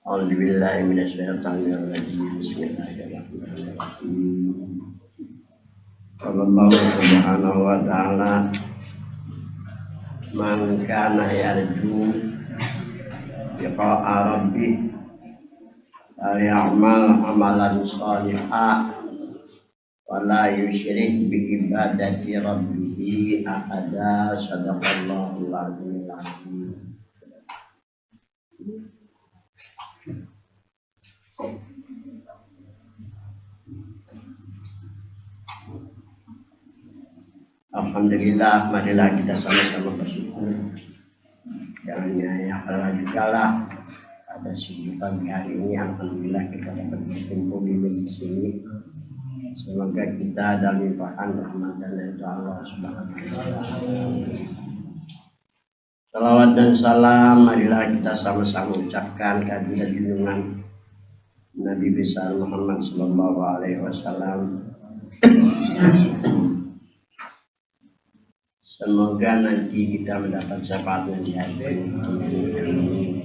A'udzubillahi minasyaitonirrajim. Bismillahirrahmanirrahim. Allah Subhanahu wa ta'ala man kana yarju liqa'a rabbih ya'mal amalan shalihan wa la yusyrik bi ibadati rabbih ahada. Shadaqallahul azimul azim. Alhamdulillah, marilah kita sama-sama bersyukur. Yang ya Allah juga lah pada pagi hari ini, alhamdulillah kita dapat berkumpul di sini. Semoga kita dalam limpahan rahmat dan Allah Subhanahu wa taala. Salawat dan salam marilah kita sama-sama ucapkan kehadirat junjungan Nabi besar Muhammad sallallahu alaihi wasallam. Semoga nanti kita mendapat syafaatnya di hari ini.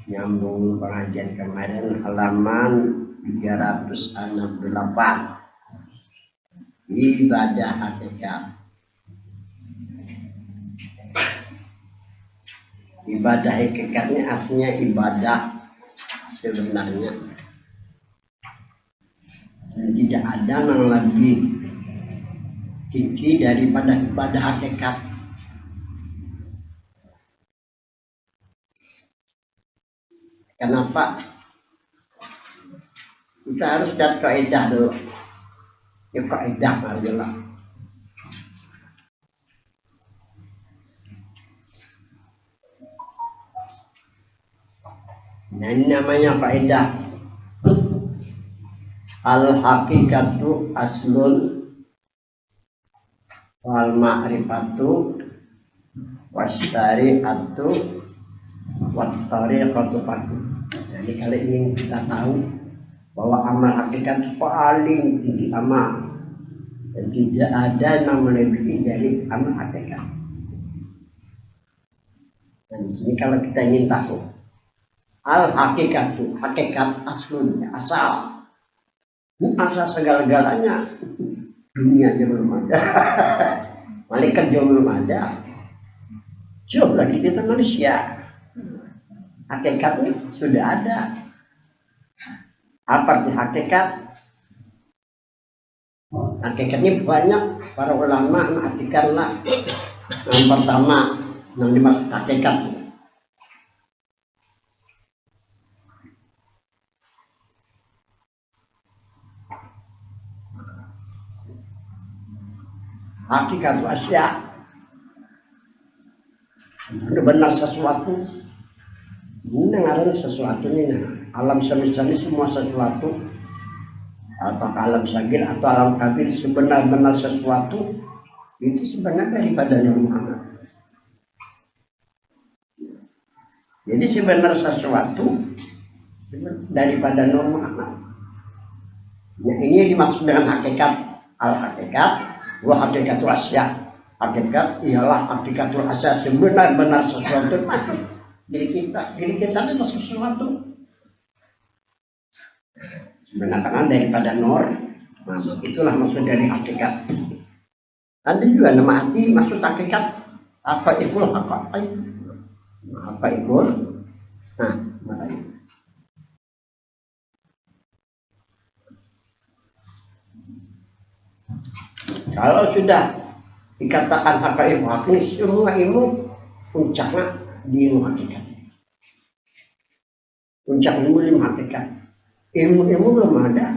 Nyambung pengajian kemarin halaman 368. Ibadah hakikat. Ibadah hakikatnya artinya ibadah sebenarnya. Dan tidak ada yang lebih tinggi daripada ibadah hakikat. Kenapa? Kita harus lihat kaidah dulu. Ya kaidah adalah nah, ini namanya kaidah. Al hakikatu aslun wal ma'rifatu wasyari'atu wat tariqatu faqih. Jadi kali ini kita tahu bahwa amal hakikat paling tinggi amal dan tidak ada yang melebihi dari amal hakikat. Dan di sini kalau kita ingin tahu al hakikatu, hakikat aslunya asal. Ini asal segala-galanya. Dunianya belum ada, malaikat juga belum ada, jauh lagi kita manusia. Hakikatnya sudah ada. Apa arti hakikat? Hakikatnya banyak. Para ulama mengartikanlah yang pertama yang dimaksud hakikat. Hakikat asya, benar sesuatu. Ini ngaran sesuatu ini. Alam semesta ini semua sesuatu, apakah alam sagir atau alam kabir, sebenar-benar sesuatu itu sebenarnya daripada Muhammad. Jadi sebenar sesuatu daripada Muhammad. Nah, ini dimaksud dengan hakikat. Al hakikat wa hakikatul asya. Hakikat ialah hakikatul asya, sebenar-benar sesuatu masuk diri kita. Diri kita adalah sesuatu sebenarnya daripada nur. Nah, itulah maksud dari hakikat. Nanti juga nama arti maksud hakikat apa ikul apa ikul. Nah, makanya kalau sudah dikatakan hakikat ini semua ilmu puncaknya di ilmu hakikat. Puncak ilmu hakikat. Ilmu-ilmu belum ada.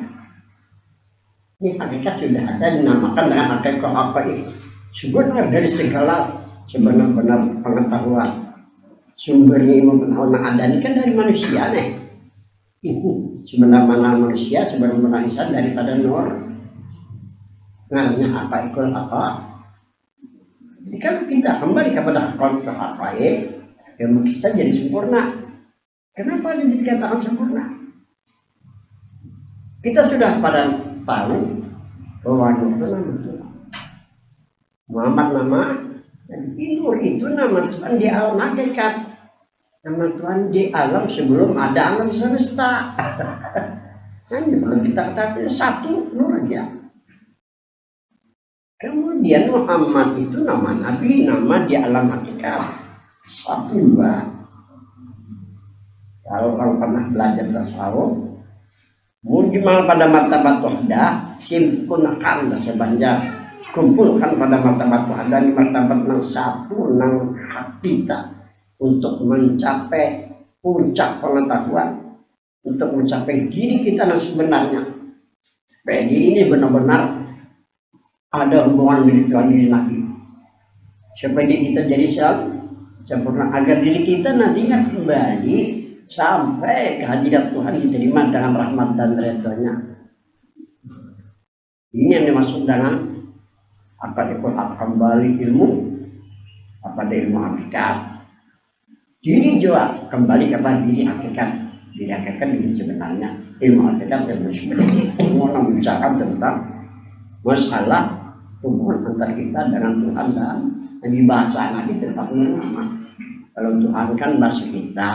Ini hakikat sudah ada, dinamakan dengan hakikat apa itu. Sebenar dari segala sebenar-benar pengetahuan. Sumbernya ilmu pengetahuan ada ini kan dari manusia nih. Ini sebenar-benar manusia, sebenar-benar insan daripada nur. Ngaruhnya apa ikut apa. Jadi kalau kita kembali kepada konsep apa ilmu kita jadi sempurna. Kenapa ini dikatakan sempurna? Kita sudah pada tahu bahwa nur itu nama Tuhan. Muhammad nama dan nur itu nama Tuhan di alam hakikat. Nama Tuhan di alam sebelum ada alam semesta. Nah, kalau kita katakan satu nur aja. Kemudian Muhammad itu nama Nabi, nama di alam hakikat. Satu dua. Kalau orang pernah belajar tasawuf, mujmal pada martabat wahdah, simpunkan sebanyak kumpulkan pada martabat wahdah di martabat nang satu nang hakikat untuk mencapai puncak pengetahuan, untuk mencapai diri kita yang sebenarnya. Supaya diri ini benar-benar ada hubungan dengan Tuhan diri Nabi. Supaya diri kita jadi sempurna, agar diri kita nantinya kembali sampai kehadiran Tuhan diterima dengan rahmat dan ridhonya. Ini yang dimaksud dengan kembali ilmu ilmu hakikat. Diri juga kembali kepada diri hakikat. Diri hakikat ini sebenarnya ilmu hakikat yang sebenarnya membicarakan tentang masalah hubungan antar kita dengan Tuhan dan di bahasa Nabi tentang nama. Kalau Tuhan kan bahasa kita,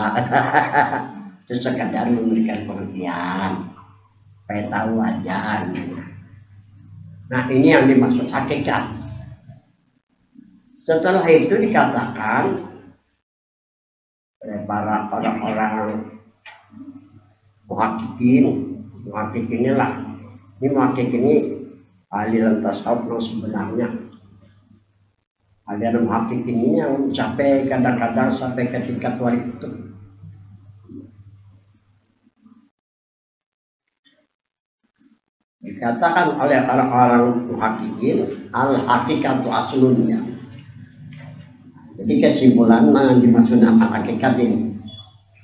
itu sekadar memberikan pengertian, supaya tahu aja. Nah ini yang dimaksud hakikat. Setelah itu dikatakan oleh para orang-orang muhakik inilah. Ini muhakik ini aliran tasawuf yang sebenarnya. Aliran muhakik ini yang mencapai kadang-kadang sampai ke tingkat luar itu. Dikatakan oleh orang-orang muhakikin al-hakikatu aslunnya. Jadi kesimpulan yang dimaksud dengan hakikat ini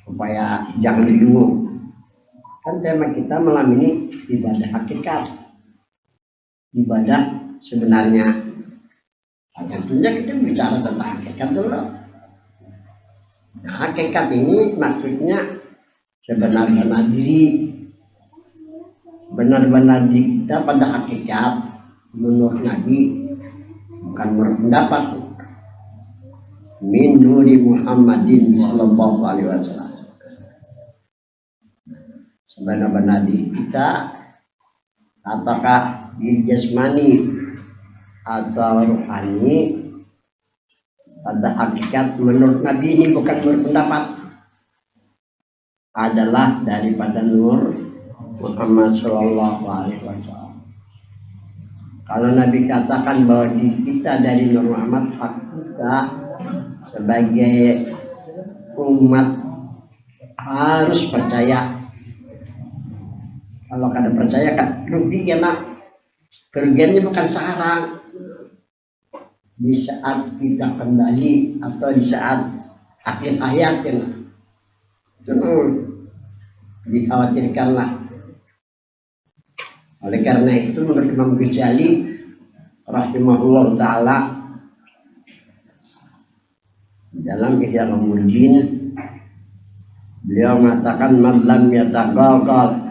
supaya jangan bingung. Kan tema kita malam ini ibadah hakikat, ibadah sebenarnya. Nah, tentunya kita bicara tentang hakikat dulu. Nah, hakikat ini maksudnya sebenar-benar diri, benar-benar diri kita pada hakikat menurut Nabi, bukan menurut pendapat. Min nuri Muhammadin sallallahu alaihi wasallam. Sebenar-benar diri kita, apakah di jasmani atau rohani, pada hakikat menurut Nabi ini bukan menurut pendapat, adalah daripada nur Muhammad sallallahu alaihi wasallam. Kalau Nabi katakan bahwa diri kita dari nur Muhammad, hak kita sebagai umat harus percaya. Kalau kada percaya kan rugi ya nak. Kerugiannya bukan sekarang, di saat kita kembali atau di saat akhir hayat ya nak. Itu dikhawatirkanlah. Oleh karena itu menurut Imam Ghazali rahimahullah ta'ala dalam Ihya Ulumuddin beliau mengatakan man lam yataqalqal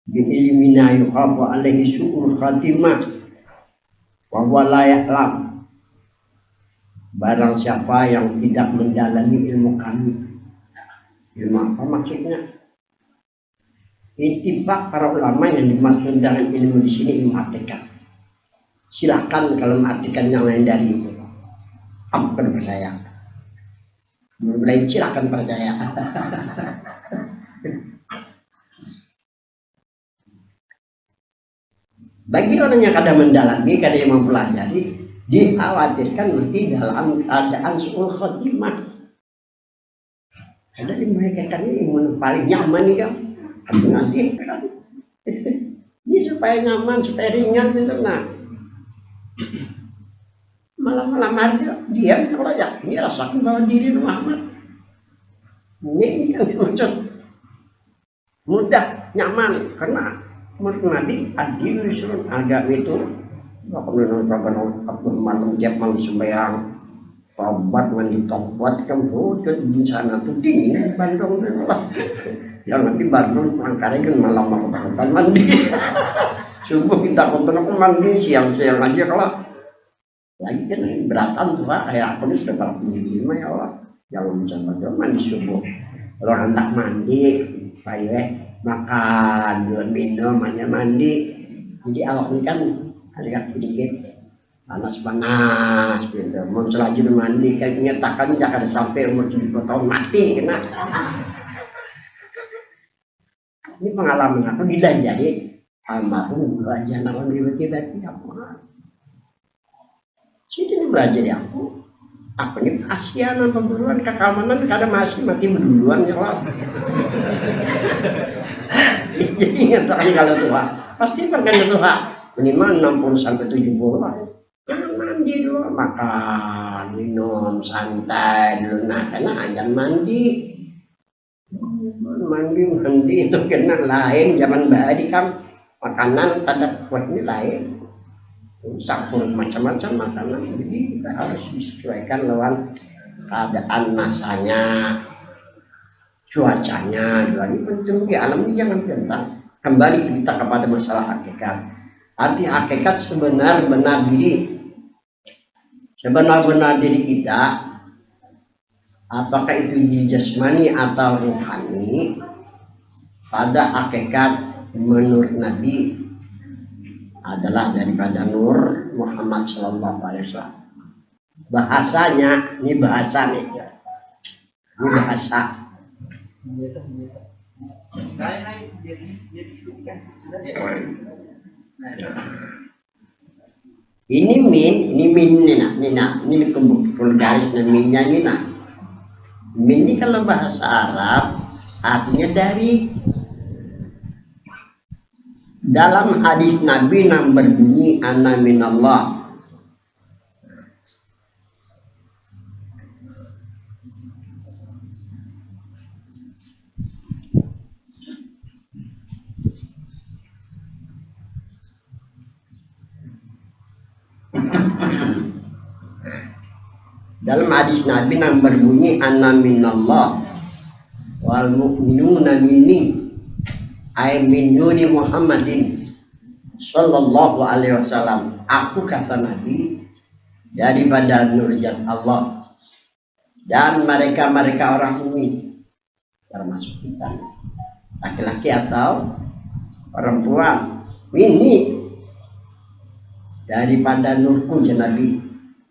bi ilmina yuqafu alaihi su'ul khatimah wa huwa la ya'lam. Barang siapa yang tidak mendalami ilmu kami. Ilmu apa maksudnya? Ittifaq para ulama yang dimaksud dengan ilmu di sini ilmu hakikat. Silakan kalau mengartikan yang lain dari itu. Aku kan percaya. Mulai silakan percaya. Bagi orang yang kadang mendalami, kadang yang mempelajari, dikhawatirkan nanti dalam keadaan su'ul khotimah. Ada yang mereka kan ini paling nyaman nih kan, nanti kan. Ini supaya nyaman, supaya ringan itu nah. Malam-malam hari diam kalau yakin rasakan bahwa diri Muhammad. Ini yang dimaksud mudah, nyaman karena menurut Nabi adil disuruh agama itu nggak perlu nonton malam tiap malam sembahyang tobat mandi tobat kan wujud di sana tuh dingin di Bandung yang nanti Bandung angkara kan malam mandi subuh kita konten mandi siang-siang aja kalau lagi kan beratan tuh kayak aku ini sudah 45 ya Allah Jangan mencoba mandi subuh. Kalau hendak mandi, makan, minum, hanya mandi. Jadi awak ini kan agak sedikit panas-panas gitu. Mau selajur mandi kan nyatakan jangan sampai umur 70 tahun mati kena. Ini pengalaman aku dilajari almarhum guru aja nama tiba-tiba apa? Sini belajar aku. Aku ini kasihan apa duluan keamanan karena masih mati berduluan ya lah. Jadi ingatkan kalau tua pasti pergi tua minimal 60 sampai 70 lah. Jangan mandi dulu, makan, minum, santai dulu. Nah, karena hanya mandi itu kena lain zaman bahari kan makanan pada kuatnya lain. Campur macam-macam makanan, jadi kita harus disesuaikan lawan keadaan masanya, cuacanya. Jadi penting di alam ini jangan tentang kembali kita kepada masalah hakikat. Arti hakikat sebenar-benar diri kita, apakah itu diri jasmani atau rohani, pada hakikat menurut Nabi adalah daripada Nur Muhammad Sallallahu Alaihi Wasallam. Bahasanya, ini bahasa nih, ini bahasa. Ini min ini kebukul garis minnya ini nah. Min ini kalau bahasa Arab artinya dari. Dalam hadis Nabi yang berbunyi ana minallah. Dalam hadis Nabi yang berbunyi ana minallah wal mu'minuna minni ay min nuri Muhammadin sallallahu alaihi wasallam. Aku kata Nabi daripada nur zat Allah dan mereka orang mukmin termasuk kita laki-laki atau perempuan. Ini daripada nurku Nabi,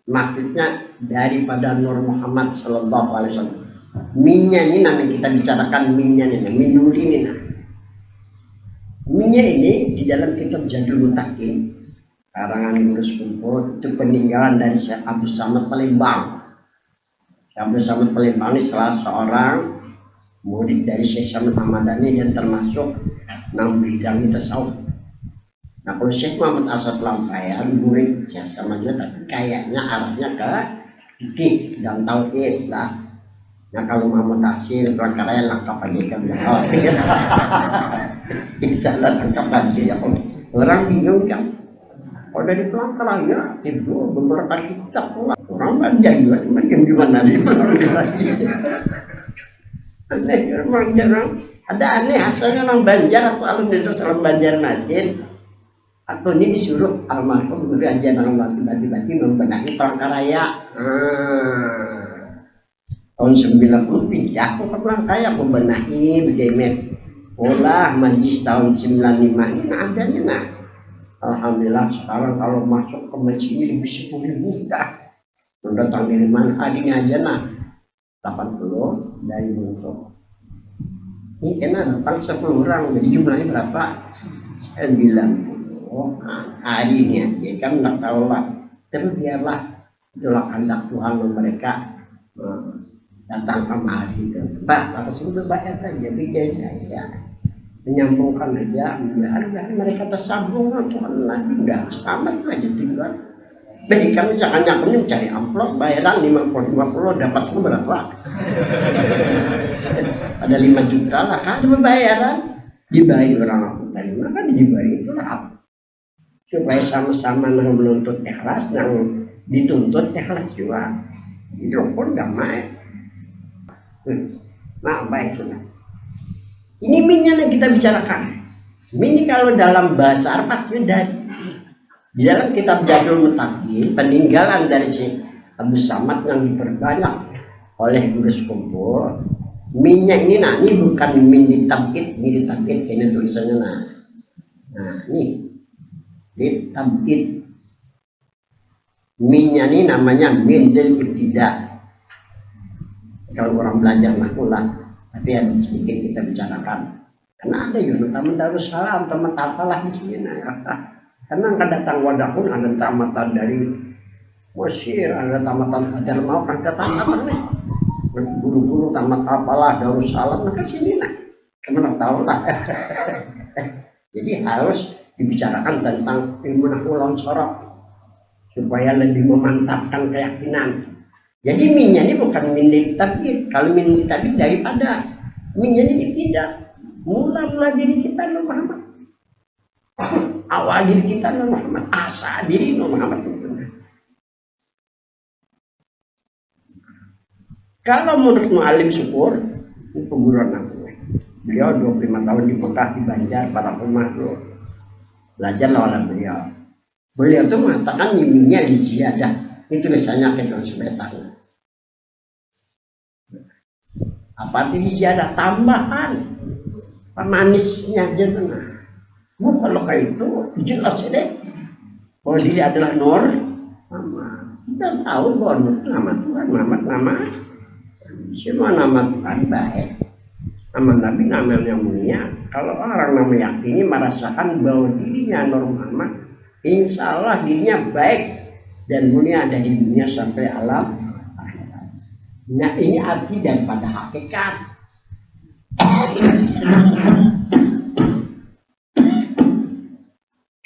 maksudnya daripada nur Muhammad sallallahu alaihi wasallam. Minnya ini nanti kita bicarakan minnya ini, min nuri ini. Minnya ini di dalam kitab Jadul Mutakin karangan Ngurus Kumpul itu peninggalan dari Syekh Abdul Samad Palembang. Syekh Abdul Samad Palembang ini salah seorang murid dari Syekh Samad Hamadani dan termasuk enam bidang tasawuf. Nah kalau Syekh Muhammad Asad Lampayan murid Syekh Samad juga, tapi kayaknya arahnya ke fikih dan tauhid lah. Nah kalau Muhammad Hasil perkara lengkap aja kan. Jalan lengkap aja ya. Orang bingung kan. Kalau dari pelanggaran ya tidur beberapa kitab orang banjar juga cuma gimana di lagi. Aneh orang jarang. Ada aneh asalnya orang Banjar atau alumni itu orang Banjar Masin. Atau ini disuruh almarhum Guru Ajian orang tiba-tiba membenahi Palangkaraya. Tahun 90 pindah ke Palangkaraya membenahi bedemet pola majlis tahun 95 ini adanya nah. Alhamdulillah sekarang kalau masuk ke masjid ini lebih 10.000 dah. Mendatang dari mana hadinya aja nah 80 dari bentuk. Ini kena datang 10 orang jadi jumlahnya berapa? 90. Hari ini aja kan nggak tahu lah. Tapi biarlah itulah kehendak Tuhan mereka. Datang kemari itu, Pak, harus sudah bayar saja, bedanya ya, menyambungkan aja, biar mereka tersambung, Tuhan lagi udah selamat aja tinggal. Bagi kami jangan mencari amplop bayaran 50 dapat berapa? Ada 5 juta lah kan bayaran, dibayar orang aku tadi, maka dibayar itu lah supaya sama-sama yang menuntut ikhlas, yang dituntut ikhlas juga, itu pun damai. Nah baiklah. Ini minnya yang kita bicarakan. Min kalau dalam bahasa Arab pasti dari di dalam kitab Jadul Mutakin peninggalan dari Syekh Abdul Samad yang diperbanyak oleh urus kumpul. Minyak ini, nah ini bukan min ditabit ini tulisannya nah ini ditabit. Minyak ini namanya min del ibtida. Kalau orang belajar nahwulah, tapi ada sedikit kita bicarakan. Karena ada tamatan Darussalam, tamatan apalah di sini. Karena akan datang wadahun ada tamatan dari Mesir, ada tamatan Hadramaut, ada tamatan nih. Guru-guru tamat apalah Darussalam, nah ke sini nah. Kemana tahu lah. Jadi harus dibicarakan tentang ilmu nahwu sorok supaya lebih memantapkan keyakinan. Jadi minnya ini bukan min tabit. Kalau min tabit daripada minnya ini tidak. Mula-mula diri kita Nur Muhammad. Awal diri kita Nur Muhammad. Asa diri Nur Muhammad. Kalau menurut Mu'alim Syukur, ini pengguruan aku. Beliau 25 tahun di Mekah, di Banjar, para rumah tuh. Belajar oleh beliau. Beliau tuh mengatakan minnya di ziyadah. Itu tulisannya ke tuan sebetan. Apa itu ziyadah? Tambahan. Pemanisnya aja nah. Kalau kayak itu jelas deh. Bahwa diri adalah Nur Muhammad. Kita tahu bahwa Nur nama Tuhan, Muhammad nama. Semua nama Tuhan baik. Nama Nabi nama yang mulia. Kalau orang nama yakini merasakan bahwa dirinya Nur Muhammad, insya Allah dirinya baik dan mulia ada di dunia sampai alam. Nah ini arti daripada hakikat.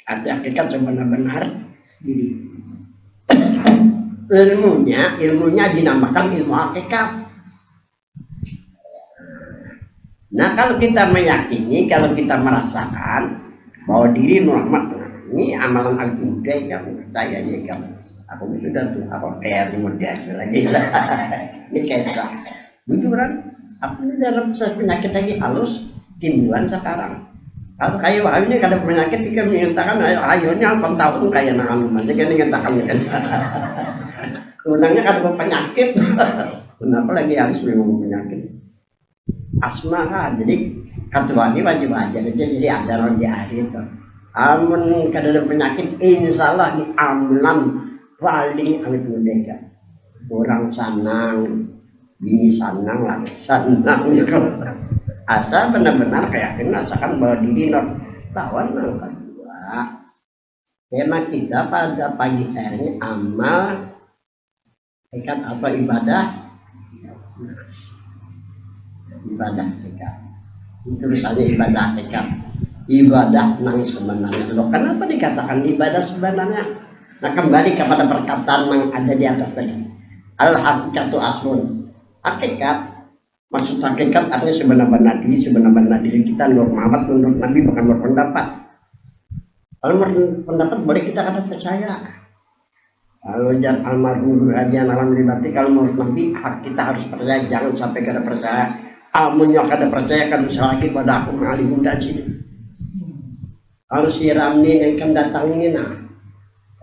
Arti hakikat sebenar-benar diri. Ilmunya dinamakan ilmu hakikat. Nah kalau kita meyakini, kalau kita merasakan bahwa diri Muhammad ini amalan al-muda ya, saya ya kan, aku sudah tuh apa kayak muda lagi ini kisah, bujuran, aku ini dalam penyakit lagi halus timbulan sekarang. Kalau kayu ini kada penyakit kita mengatakan ayonya 8 tahun kayak nangan masih kan mengatakan kan, undangnya kada penyakit, kenapa lagi harus memang penyakit? Asma kan, jadi ketua ini wajib aja, jadi ada orang di hari itu. Amun kada ada penyakit, insya Allah di amlan paling awet merdeka. Orang sanang, bini sanang, laki sanang. Asal benar-benar keyakinan rasakan bahwa diri lawan yang kedua. Tema kita pada pagi hari ini amal, ikat apa ibadah? Ibadah hakikat. Tulisannya ibadah hakikat. Ibadah nang sebenarnya. Loh, kenapa dikatakan ibadah sebenarnya? Nah kembali kepada perkataan yang ada di atas tadi. Al hakikatu aslun. Hakikat. Maksud hakikat artinya sebenar-benar diri kita Nur Muhammad menurut Nabi bukan berpendapat. Kalau berpendapat boleh kita kata percaya. Kalau jangan almarhum aja alam liberti, kalau menurut Nabi kita harus percaya, jangan sampai kada percaya. Amunnya kada percaya kan bisa lagi pada aku mengalih daji. Kalau si Ramli yang akan datang ini nah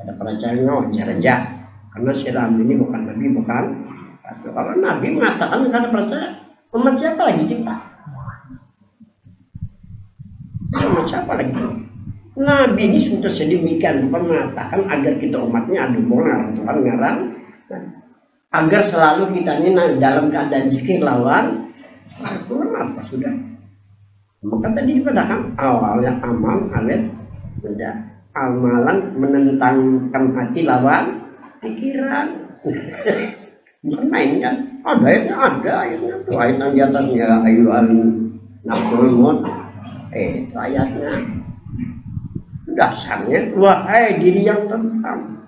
kada percaya wajar aja karena si Ramli ini bukan Nabi bukan. Kalau Nabi mengatakan kada percaya, umat siapa lagi kita? Umat siapa lagi? Nabi ini sudah sedemikian mengatakan agar kita umatnya ada ngarang Tuhan ngarang agar selalu kita ini dalam keadaan zikir lawan apa sudah. Maka tadi dikatakan awalnya amal awet beda amalan menentangkan hati lawan pikiran. Bukan main kan? Ada ayatnya tuh ayat yang di atasnya ayu al nafsul mut. Itu ayatnya. Dasarnya wahai diri yang tentram.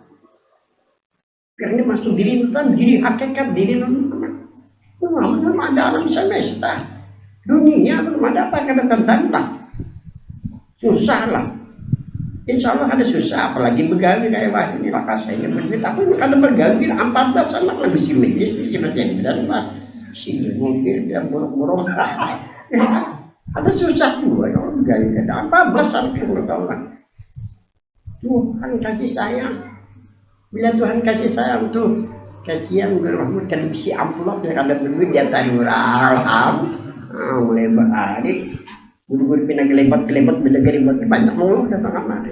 Karena masuk diri tentram, diri hakikat, diri non-Muhammad. Belum ada alam semesta. Dunia belum ada apa kata tentram lah. Susah lah. Insya Allah ada susah, apalagi begawi kayak wah ini lah kasihnya begitu. Tapi ada begawi 14 anak lebih si medis, si berjadi dan lah si mungkin dia buruk-buruk. Ada susah juga kalau begawi ada 14 anak Allah. Tuhan kasih sayang. Bila Tuhan kasih sayang tuh kasihan Guru Mahmud kan bisi amplop yang ada duit dia tadi murah mulai bahari guru-guru pindah gelebot beda gelebot banyak mulu datang kamar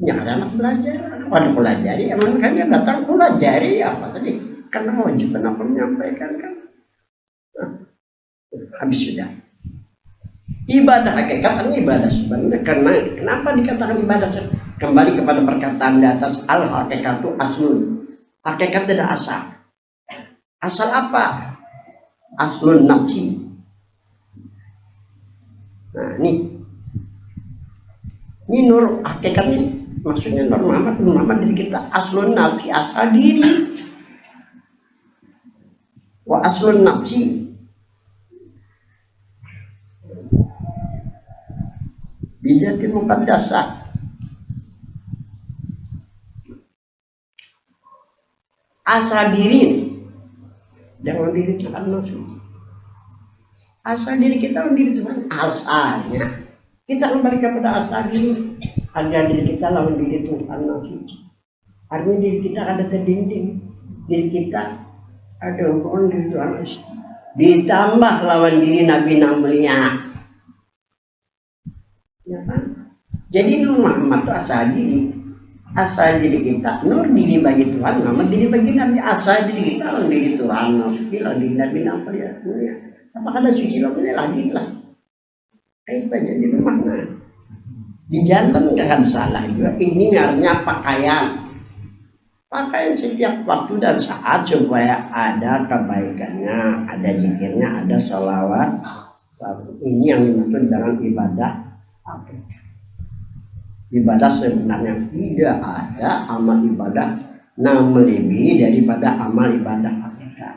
ya ada anak belajar pada pelajari emang kan dia datang pelajari apa tadi karena wajib aku menyampaikan kan habis sudah ibadah hakikat ini ibadah sebenarnya karena kenapa dikatakan ibadah kembali kepada perkataan di atas al hakikatu aslun hakikat tidak asal apa aslun nafsi nah ini nur hakikat ini maksudnya nur Muhammad diri kita aslun nafsi asal diri wa aslun nafsi bijati muqaddasah asal diri jangan diri Tuhan langsung asal diri kita diri Tuhan asalnya kita kembali kepada asal diri ada diri kita lawan diri Tuhan langsung artinya diri kita ada terdinding diri kita ada hubungan diri Tuhan ditambah lawan diri Nabi mulia ya kan jadi Nur Muhammad itu asal diri kita nur diri bagi Tuhan nama diri bagi Nabi asal diri kita lawan diri Tuhan lawan diri Nabi mulia apakah ada suci lawannya lagi lah kayak banyak di mana di jalan kan salah juga ini artinya pakaian setiap waktu dan saat supaya ada kebaikannya ada zikirnya ada sholawat ini yang dimaksud dengan ibadah ibadah sebenarnya tidak ada amal ibadah yang melebihi daripada amal ibadah hakikat.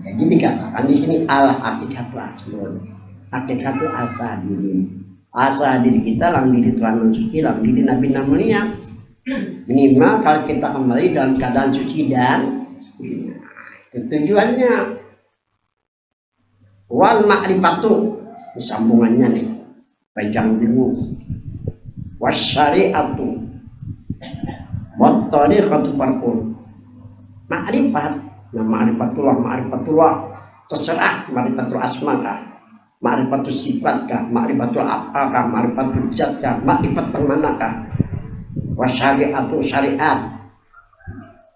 Jadi dikatakan di sini al hakikatu aslun. Hakikat itu asal diri kita lawan diri Tuhan mensuci lawan diri Nabi mulia minimal kalau kita kembali dalam keadaan suci dan tujuannya wal ma'rifatu sambungannya nih panjang dulu wasyari'atu wa tariqatu farqun ma'rifat nah ma'rifatullah terserah ma'rifatul asma kah ma'rifatul sifat kah ma'rifatul apa kah ma'rifatul zat kah ma'rifat mana kah wasyari'atu syariat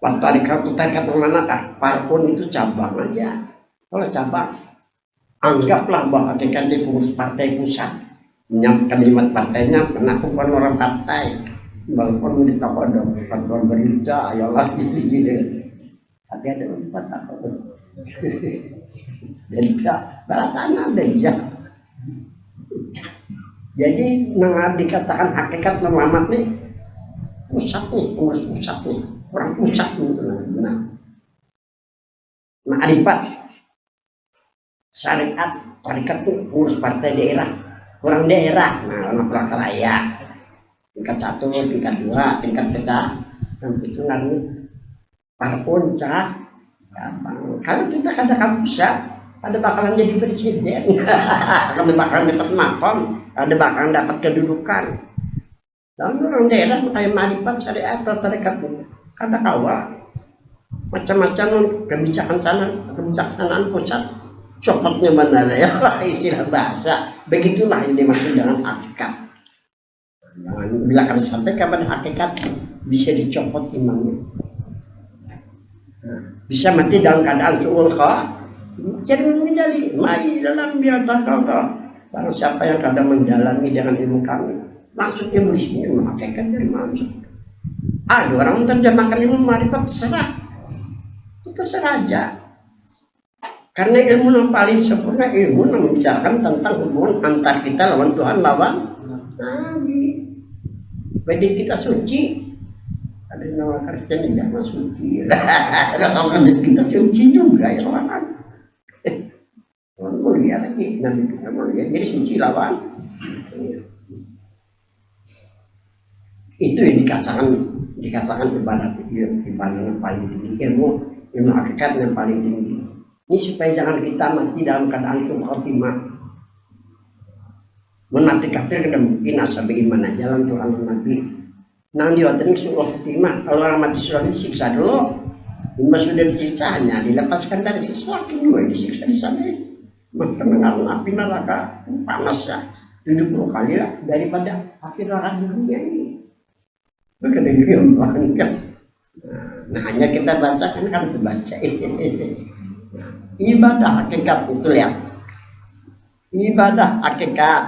wa tariqatu mana kah farqun itu cabang aja kalau cabang anggaplah bahwa hakikat di pengurus partai pusat menyampaikan kalimat partainya pernah bukan orang partai walaupun di takodok kantor berita ayolah gitu tapi ada empat takodok dan tidak balatana ya jadi dikatakan hakikat Muhammad nih pusat nih pengurus pusat nih orang pusat nih benar ma'rifat syariat tarikat tuh pengurus partai daerah orang daerah nah orang perangkat raya tingkat 1 tingkat 2 tingkat pecah dan itu nanti para puncak kalau kita kata pusat ada bakalan jadi presiden ada bakalan dapat makom ada bakalan dapat kedudukan dan orang daerah kayak ma'rifat syariat tarikat kada kawa macam-macam kebijaksanaan pusat copotnya benar ya istilah bahasa begitulah yang dimaksud dengan hakikat bila akan disampaikan pada hakikat bisa dicopot imamnya bisa mati dalam keadaan suul jadi menjadi mari dalam biar takawal barang siapa yang kadang mendalami dengan ilmu kami maksudnya berisnya memakaikan dari maksud ada orang menerjemahkan ilmu ma'rifat terserah aja karena ilmu yang paling sempurna ilmu yang membicarakan tentang hubungan antar kita lawan Tuhan lawan Nabi badan kita suci ada nama Kristen yang jangan suci kalau kita suci juga ya orang mulia lagi Nabi kita mulia jadi suci lawan itu yang dikatakan ibadah yang paling tinggi ilmu hakikat yang paling tinggi ini supaya jangan kita mati dalam keadaan su'ul khotimah menati kafir kada mungkin asal bagaimana jalan Tuhan Nabi Nang dioten suruh timah kalau orang mati sudah disiksa dulu. Cuma sudah disiksa hanya dilepaskan dari siksa kedua disiksa di sana. Maka mengalami api neraka panas ya 70 kali lah daripada api neraka di dunia ini. Bukan yang kan. Nah, hanya kita baca kan terbaca. Ibadah hakikat itu lihat. Ibadah hakikat.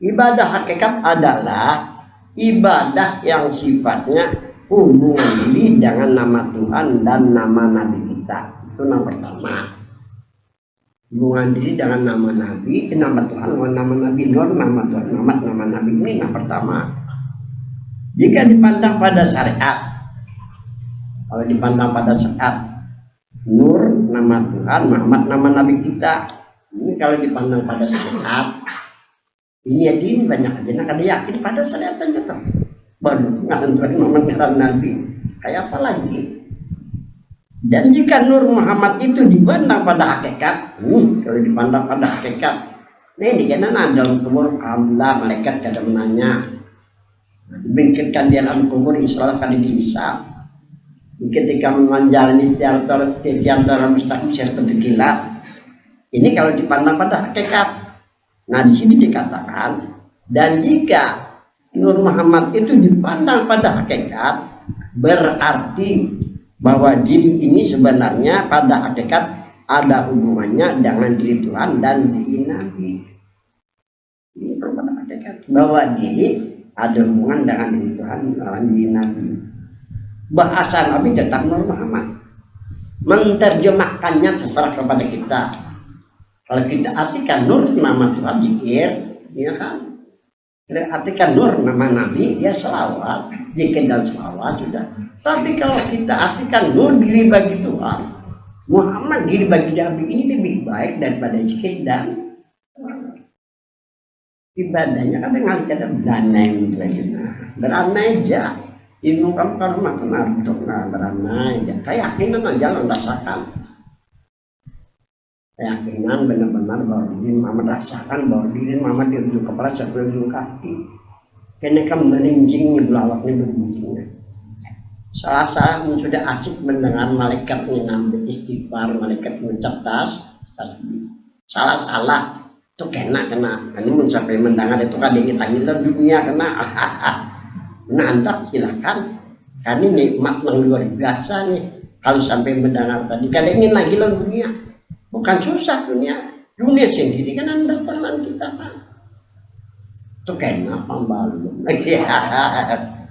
Ibadah hakikat adalah ibadah yang sifatnya hubungan diri dengan nama Tuhan dan nama Nabi kita. Itu yang pertama. Hubungan diri dengan nama Nabi, nama Tuhan, nama Nabi Nur, nama Tuhan Muhammad, nama Nabi ini yang pertama. Jika dipandang pada syariat, kalau dipandang pada syariat, Nur, nama Tuhan, Muhammad, nama Nabi kita. Ini kalau dipandang pada syariat, ini aja ini banyak aja. Nah, kada yakin pada syariat aja tuh. Baru ngaran Tuhan Muhammad ngaran Nabi. Kayak apa lagi? Dan jika Nur Muhammad itu dipandang pada hakikat, kalau dipandang pada hakikat, nah ini kan ada dalam kubur alhamdulillah malaikat kada menanya. Dibangkitkan di alam kubur insya Allah kali dihisab. Ketika menjalani tiantara mustaqim serta kilat. Ini kalau dipandang pada hakikat. Nah di sini dikatakan dan jika Nur Muhammad itu dipandang pada hakikat berarti bahwa diri ini sebenarnya pada hakikat ada hubungannya dengan diri Tuhan dan diri Nabi. Ini pada hakikat bahwa diri ada hubungan dengan diri Tuhan dan diri Nabi. Bahasa Nabi tetap Nur Muhammad. Menerjemahkannya terserah kepada kita. Kalau kita artikan Nur nama Tuhan zikir, ya kan? Kita artikan Nur nama Nabi, ya selawat, zikir dan selawat sudah. Tapi kalau kita artikan Nur diri bagi Tuhan, Muhammad diri bagi Nabi ini lebih baik daripada zikir dan ibadahnya. Kan dengan kata beranai lagi, beranai aja. Ilmu kamu kalau makan untuk beranai aja. Keyakinan aja lo rasakan. Keyakinan benar-benar bahwa diri Muhammad rasakan bahwa diri Muhammad di ujung kepala sampai ujung kaki. Kena kan merinjingnya belawaknya berbunyinya. Salah sudah asik mendengar malaikat mengambil istighfar, malaikat mengucap salah itu kena ini mencapai mendengar itu kan dingin dunia kena anda silakan kan ini nikmat yang luar biasa nih kalau sampai mendengar tadi kan ingin lagi loh dunia. Bukan susah dunia sendiri kan anda teman kita kan. Itu kena pembalum lagi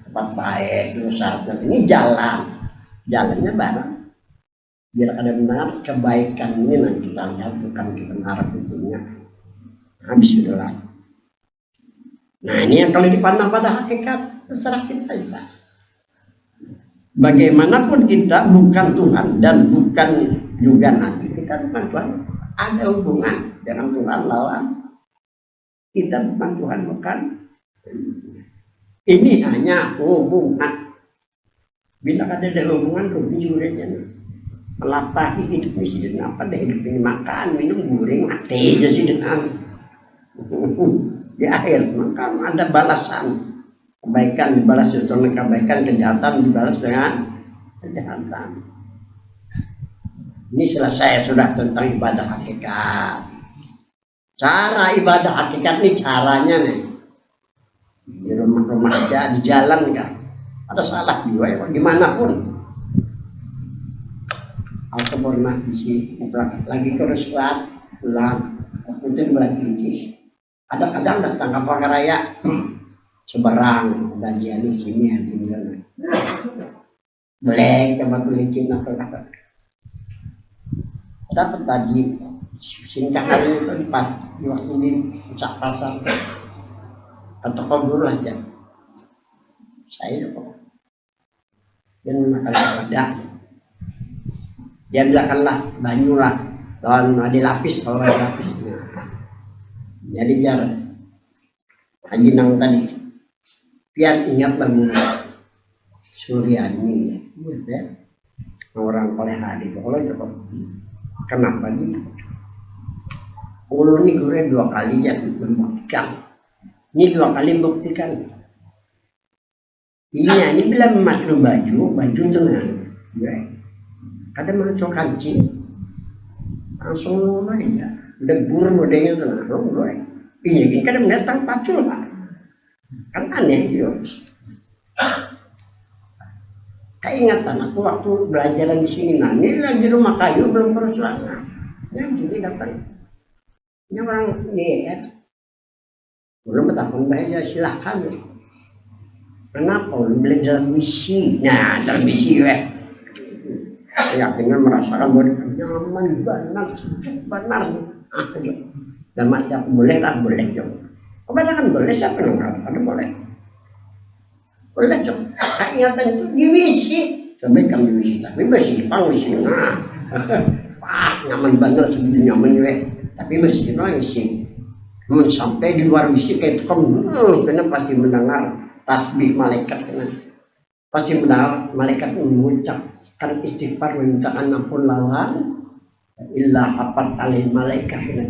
tempat baik dosa ini jalannya bareng biar ada benar kebaikan ini nanti kita lihat bukan kita harap tentunya habis sudah. Nah ini yang kalau dipandang pada hakikat terserah kita ya. Bagaimanapun kita bukan Tuhan dan bukan juga Nabi, kita bukan Tuhan, ada hubungan dengan Tuhan lawan kita bukan Tuhan bukan. Ini hanya hubungan. Bila ada hubungan rugi juga melampaui hidup ini sih apa deh hidup ini makan minum goreng mati aja sih dengan di akhir maka ada balasan. Kebaikan dibalas justru dengan kebaikan, kejahatan dibalas dengan kejahatan. Ini selesai sudah tentang ibadah hakikat. Cara ibadah hakikat ini caranya nih. Di rumah-rumah aja, di jalan kan. Ada salah juga ya, dimanapun. Aku pernah di sini, lagi kerusuhan, pulang, kemudian lagi kadang-kadang datang ke Palangkaraya. Seberang bagian di sini ya tinggal boleh coba tulis Cina dapat tadi singkatan itu pas di waktu di pusat pasar atau kau dulu aja saya kok dan makan ada dia bilangkanlah banyu lah dan ada lapis kalau ada lapis jadi jarak Haji Nang tadi biar ingatlah Suryani ya. Orang Koleha itu kalau itu kenapa nih ini gue 2 kali ya membuktikan ini 2 kali membuktikan Iya, ini bila memakai baju tenang. Ya. Kadang masuk kancing, langsung main ya. Debur modelnya tenang, gue. Ini kadang datang pacul pak. Kan aneh itu. Keingatan aku waktu belajar di sini, nah ini lagi rumah kayu belum bercelana. Ya gini datang. Ini orang ini ya. Belum bertahun bahaya silahkan. Kenapa? Beli dalam misi. Nah dalam misi ya. Yakinnya merasakan bahwa nyaman benar, sejuk benar. Dan macam boleh lah boleh jom. Kebanyakan boleh siapa yang ada boleh. Boleh dong, ingatan itu di WC. Coba kamu di WC, tapi bersihkan di sini. Wah, nyaman banget segitu nyaman ya. Tapi bersihkan WC. Sampai di luar WC kayak itu kamu, karena pasti mendengar tasbih malaikat kena. Pasti mendengar malaikat mengucapkan istighfar memintakan ampun lawan. Illa apat alih malaikat kena.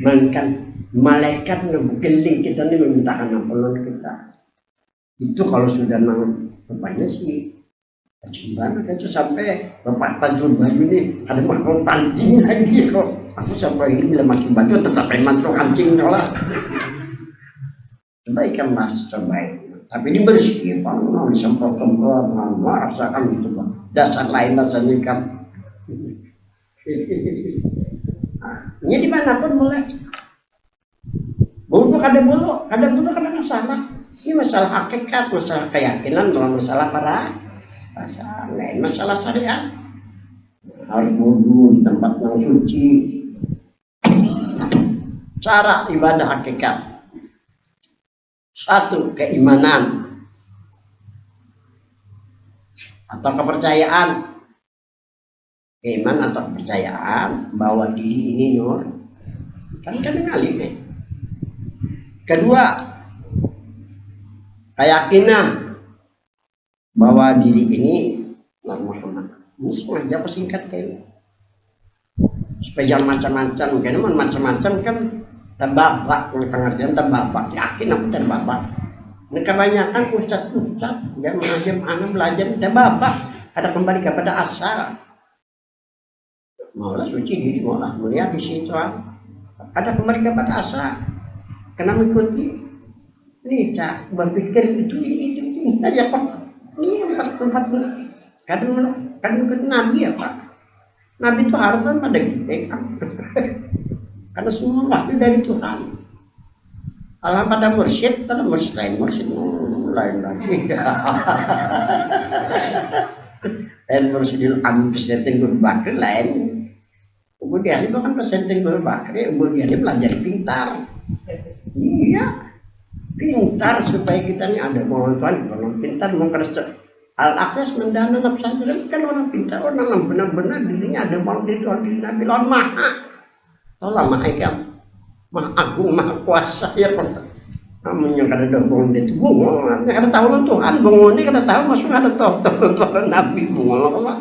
Melainkan malaikat ngegeling kita ini memintakan ampun lawan kita. Itu kalau sudah nang bapaknya sih pancing banget itu sampai bapak pancing baju ini ada makhluk pancing lagi kok aku sampai ini bila pancing baju tetap makhluk kancing lah baikkan mas terbaik tapi ini bersih pak mau disemprot-semprot mau rasakan gitu pak dasar lain dasarnya kan ini dimanapun boleh bulu ada bulu kadang masalah. Ini masalah hakikat, masalah keyakinan, masalah para lain masalah syariat. Harus wudhu di tempat yang suci. Cara ibadah hakikat. Satu, keimanan atau kepercayaan. Keimanan atau kepercayaan bahwa diri ini nur. Kan ngalim ya. Kedua, keyakinan bahwa diri ini Muhammad. Ini sengaja persingkat kayak supaya jangan macam-macam. Karena macam-macam kan terbabak, pengertian terbabak. Yakin aku terbabak. Mereka kebanyakan ustaz yang mengajar anak belajar terbabak. Ada kembali kepada asal. Maulah suci diri, maulah mulia di situ. Ada kembali kepada asal. Karena mengikuti. Ini cak berpikir itu aja pak. Ini tempat kadang ikut Nabi ya pak. Nabi itu harusnya pada kita karena semua waktu dari Tuhan. Allah pada mursyid, pada mursyid lain lagi. Dan mursyidil amin presenting Guru Bakri lain. Kemudian itu kan presenting Guru Bakri, kemudian dia belajar pintar. Iya. Pintar supaya kita ini ada kemampuan kalau pintar mau kerja al-akhlas mendana nafsu kan orang pintar orang yang benar-benar dirinya ada mau di diri Nabi lawan maha Allah maha ikam maha agung maha kuasa ya kan namanya kada ada bong itu bongol kada tahu lah Tuhan bongolnya kada tahu masuk ada Tuhan Nabi bongol apa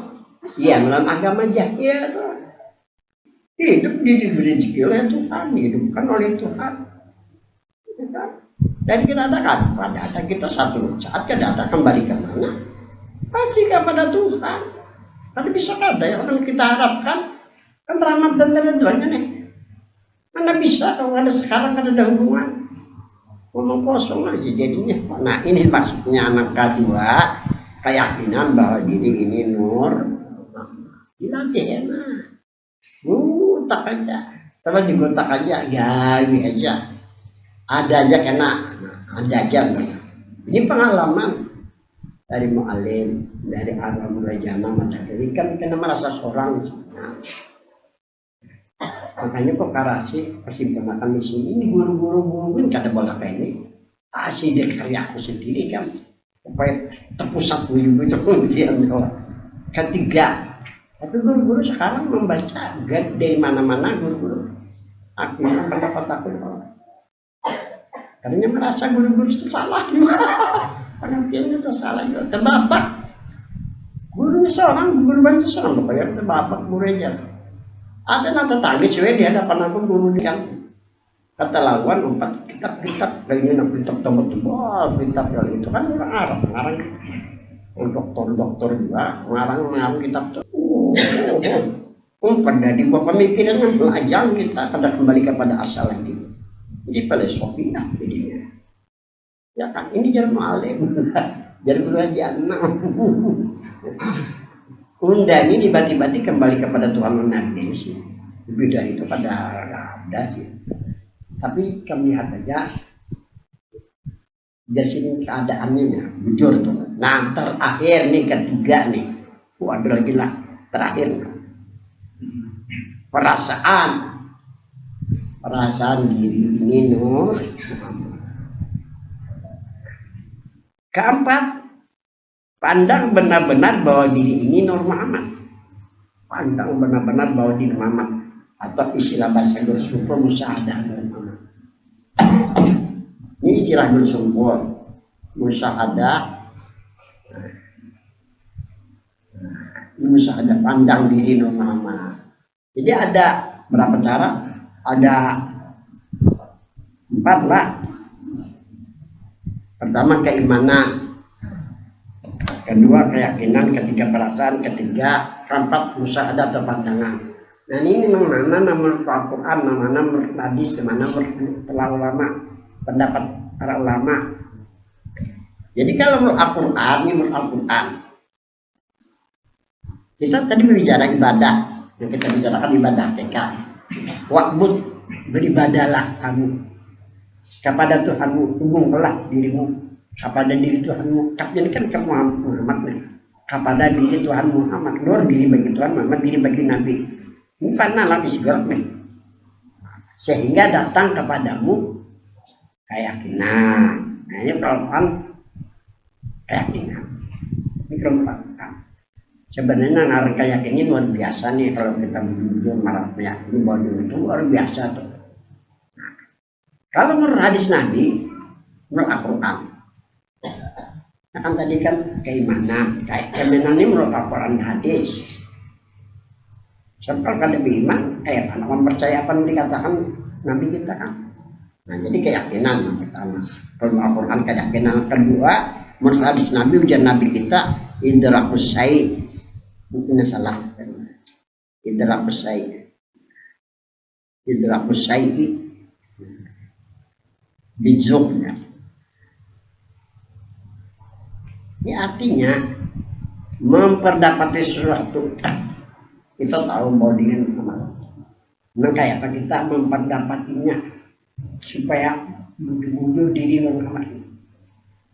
iya dalam agama aja ya tuh hidup diberi rezeki oleh Tuhan hidupkan oleh Tuhan dan kita katakan pada ada kita satu saat kita ada kembali ke mana pasti kepada Tuhan. Tapi bisa ada yang orang kita harapkan kan rahmat dan ridhonya nih. Mana bisa kalau ada sekarang kan ada hubungan ngomong kosong aja jadinya. Nah ini maksudnya anak kedua keyakinan bahwa diri ini nur. Dilatih enak. Tak aja. Kalau digotak aja gawe aja. Ada aja kena. Ada aja benar. Ini pengalaman dari mu'alim, dari alam rajana matahari kan kena merasa seorang. Nah, makanya kok karasi persimpangan di sini ini guru-guru pun kata bola kayak ini asih dia karya aku sendiri kan supaya terpusat dulu itu kemudian ketiga. Tapi guru-guru sekarang membaca dari mana-mana guru-guru. Aku pendapat aku karena merasa guru-guru itu salah juga. Pengertiannya itu salah juga. Terbabak. Gurunya seorang, guru baca seorang. Pokoknya terbabak gurunya. Ada nanti tetangga cewek di hadapan aku guru dia. Kata lawan 4 kitab-kitab kayaknya kitab tebal kitab yang itu kan orang Arab ngarang dokter juga ngarang kitab tuh. Pada di bawah pemikiran yang belajar kita pada kembali kepada asal lagi. Jadi filosofi jadinya. Ya kan ini jarum alim, jarum anak. Unda ini dibati-bati kembali kepada Tuhan Nabi sih. Lebih dari itu pada ada sih. Tapi kami lihat aja di sini keadaannya ya, jujur tuh. Nah terakhir nih ketiga nih, ada lagi lah terakhir perasaan diri ini Nur. Keempat, pandang benar-benar bahwa diri ini Nur Muhammad. Pandang benar-benar bahwa diri Muhammad atau istilah bahasa bersyukur musyahadah Nur Muhammad. Ini istilah bersyukur musyahadah. Musyahadah pandang diri Nur Muhammad. Jadi ada berapa cara? Ada 4 lah. Pertama keimanan, kedua keyakinan, ketiga perasaan, ketiga keempat musyahadah atau pandangan. Nah ini mana menurut Al-Quran, mana menurut hadis, mana menurut para ulama, pendapat para ulama. Jadi kalau menurut Al-Quran, ini menurut Al-Quran. Kita tadi berbicara ibadah, yang kita bicarakan ibadah TK. Wa'bud, beribadalah kamu kepada Tuhanmu, hubunglah dirimu kepada diri Tuhanmu. Ini kan ke Muhammad nih. Kepada diri Tuhan Muhammad, Nur diri bagi Tuhan Muhammad, diri bagi Nabi. Ini panalah disigorok nih. Sehingga datang kepadamu keyakinan. Nah ini pelan keyakinan. Ini kelompok. Sebenarnya nalar keyakinan luar biasa nih kalau kita jujur marah meyakini bahwa itu luar biasa tuh. Kalau menurut hadis Nabi, menurut Al-Quran, kan tadi kan keimanan, keimanan ini menurut Al-Quran hadis. Sebab kalau ada beriman, anak mempercayai apa yang dikatakan Nabi kita kan. Nah jadi keyakinan yang pertama. Kalau Al-Quran keyakinan kedua, menurut hadis Nabi ujian Nabi kita idrakus syai. Mungkin salah. Idrakus syai. Idrakus syai. Bizuknya. Ini artinya memperdapati sesuatu. Kita tahu bahwa dengan nah kayak apa kita memperdapatinya supaya muncul diri Muhammad.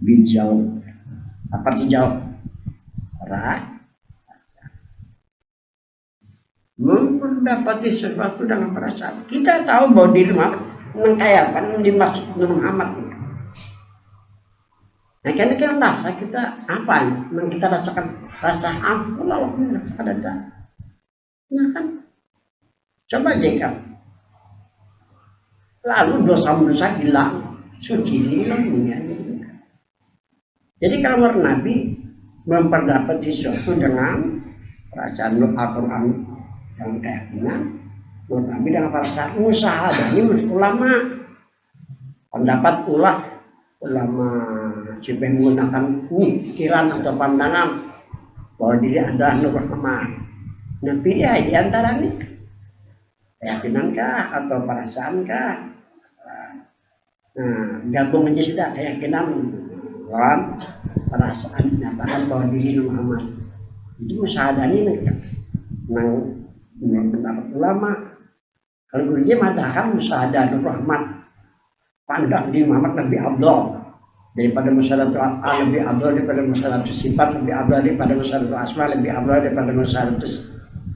Bijau. Apa dijawab? Memperdapati sesuatu dengan perasaan. Kita tahu bahwa diri Muhammad mengkayakan dimaksud Nur Muhammad. Nah kan kita rasa kita apa yang kita rasakan rasa ampun Allah merasakan ada. Nah kan coba jika lalu dosa-dosa hilang suci hilang dunia. Jadi kalau menurut Nabi memperdapat sesuatu dengan perasaan Al-Quran dan keyakinan. Menurut Nabi dengan perasaan musyahadah ini menurut ulama pendapat ulama siapa yang menggunakan pikiran atau pandangan bahwa dia adalah Nur Muhammad. Nah pilih di antara ini keyakinan kah atau perasaan kah? Nah gabung aja sudah keyakinan dan perasaan menyatakan bahwa diri Nur Muhammad itu musyahadah ini menurut pendapat ulama. Kalau dia mengatakan musyahadah Nur Muhammad pandang di Muhammad lebih abdul daripada musyahadatul af'al, lebih abdul daripada musyahadatul sifat, lebih abdul daripada musyahadatul asma, lebih abdul daripada musyahadatul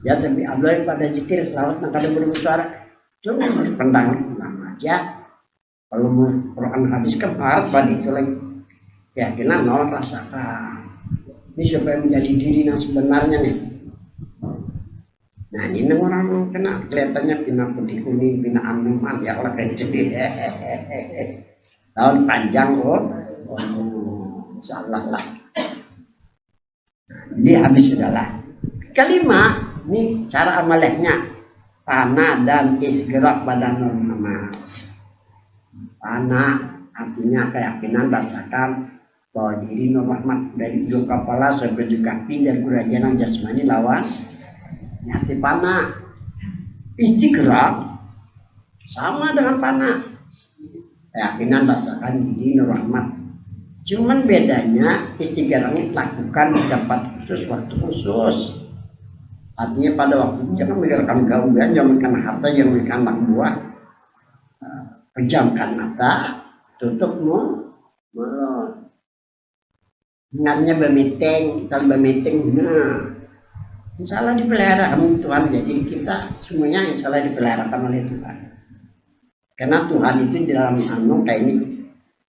ya, lebih abdul daripada zikir selawat dan kada berbicara. Itu menurut pandangan ulama aja. Kalau menurut Quran hadis kan harus pada itu lagi keyakinan nol rasakan. Ini siapa yang menjadi diri yang sebenarnya nih. Nah ini orang kena kelihatannya pina putih kuning, pina anuman ya kalau kecil. Tahun panjang insyaallah lah. Jadi habis sudahlah. Kelima, ini cara amalnya. Panah dan isgerak pada Nur Muhammad. Anak artinya keyakinan rasakan bahwa diri Nur Rahmat dari ujung kepala sampai ujung kaki dan kerajinan jasmani lawan nyati panah. Istiqra sama dengan panah, keyakinan rasakan diri Nur Rahmat. Cuman bedanya istiqra ini lakukan di tempat khusus, waktu khusus. Artinya pada waktu itu jangan meninggalkan gaulan, jangan makan harta, jangan makan anak buah. Pejamkan mata, tutup mulut. Ingatnya bermeeting, kalau bermeeting, nah, insya Allah dipelihara kamu Tuhan. Jadi kita semuanya insya Allah dipeliharakan oleh Tuhan. Karena Tuhan itu di dalam anu kayak ini,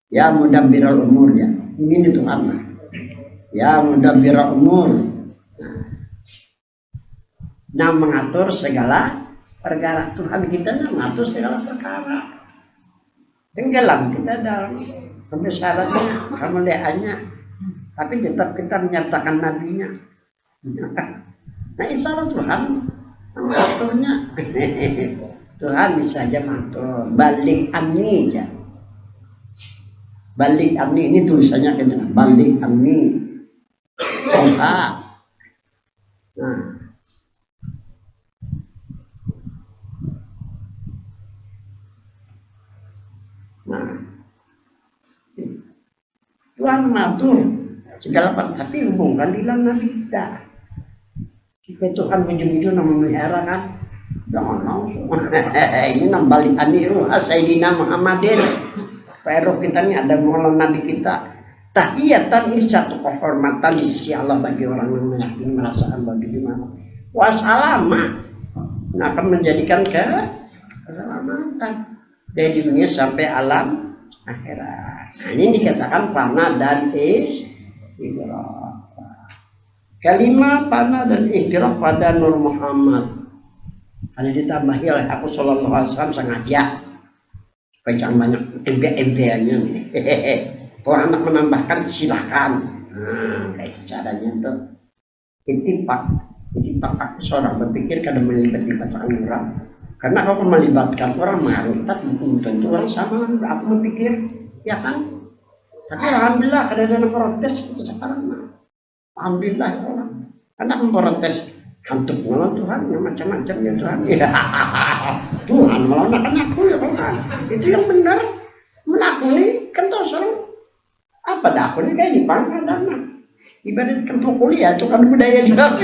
ya mudabbiral umur ya. Ini Tuhan lah. Ya mudabbiral umur. Nah mengatur segala perkara. Tuhan kita mengatur segala perkara. Tenggelam kita dalam kebesarannya, kemuliaannya, tapi tetap kita menyertakan nabinya. Nah insya Allah Tuhan mengaturnya. Tuhan bisa aja mengatur. Balik amni ya. Balik amni ini tulisannya kayak balik amni. Tuhan. Nah, Tuhan mengatur segala hal, tapi hubungkan dengan nabi kita. Jika Tuhan ujung-ujung nama melihara kan, jangan langsung. Ini nambali aniru Sayyidina Muhammadin. Peroh kita ini ada mengenal nabi kita. Tahiyatan ini satu kehormatan di sisi Allah bagi orang yang meyakini merasakan bagaimana. Wassalamah akan menjadikan keselamatan dari dunia sampai alam akhirat. Nah ini dikatakan panah dan istighfar. Kalimat panah dan istighfar pada Nur Muhammad. Karena ditambahi oleh aku Sallallahu Alaihi Wasallam sengaja supaya jangan banyak MB-MB-nya nih. Kalau anak menambahkan silahkan. Nah kayak caranya tuh. Itipak aku seorang berpikir kadang melibatkan orang. Karena kalau melibatkan orang mayoritas belum tentu orang sama. Aku berpikir ya kan. Tapi alhamdulillah kadang-kadang protes sekarang. Alhamdulillah orang. Karena memprotes hantuk malah Tuhan yang macam-macam ya Tuhan. Ya Tuhan melawan aku ya Tuhan. Itu yang benar menakuni kan terus orang apa dah aku ini kayak di pangkalan ibarat kan kuliah itu kan budaya juga.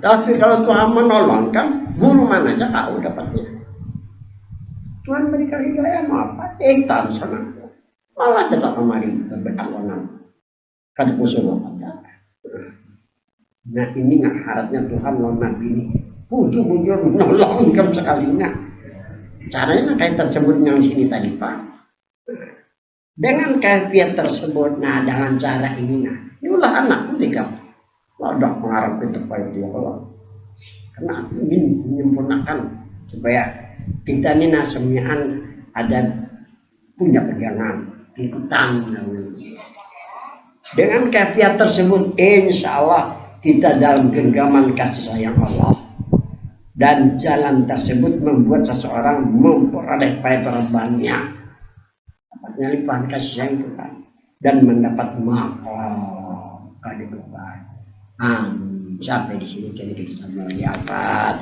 Tapi kalau Tuhan menolong kan guru mana aja tahu dapatnya. Tuhan berikan hidayah mau apa? Tar sana. Malah tetap kemari berkawanan. Kan usul apa? Nah ini nggak harapnya Tuhan lawan Nabi ini. Ujung-ujung menolong kamu sekalinya. Caranya kayak tersebut yang di sini tadi Pak. Dengan kaifiat tersebut, nah dengan cara ini, nah inilah anak ketika ada mengharap itu pada dia Allah. Karena ingin menyempurnakan supaya kita ini nasemian ada punya pegangan, ikutan. Dengan kaifiat tersebut, insya Allah kita dalam genggaman kasih sayang Allah. Dan jalan tersebut membuat seseorang memperoleh pahala banyak. Dapatnya limpahan kasih sayang Tuhan dan mendapat maqam kehidupan. Sampai di sini kita sama lagi apa?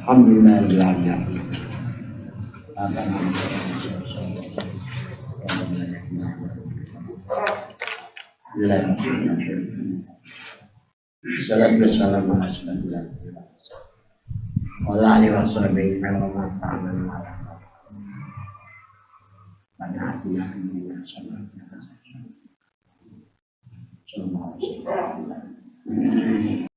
Alhamdulillah. Assalamualaikum warahmatullahi wabarakatuh.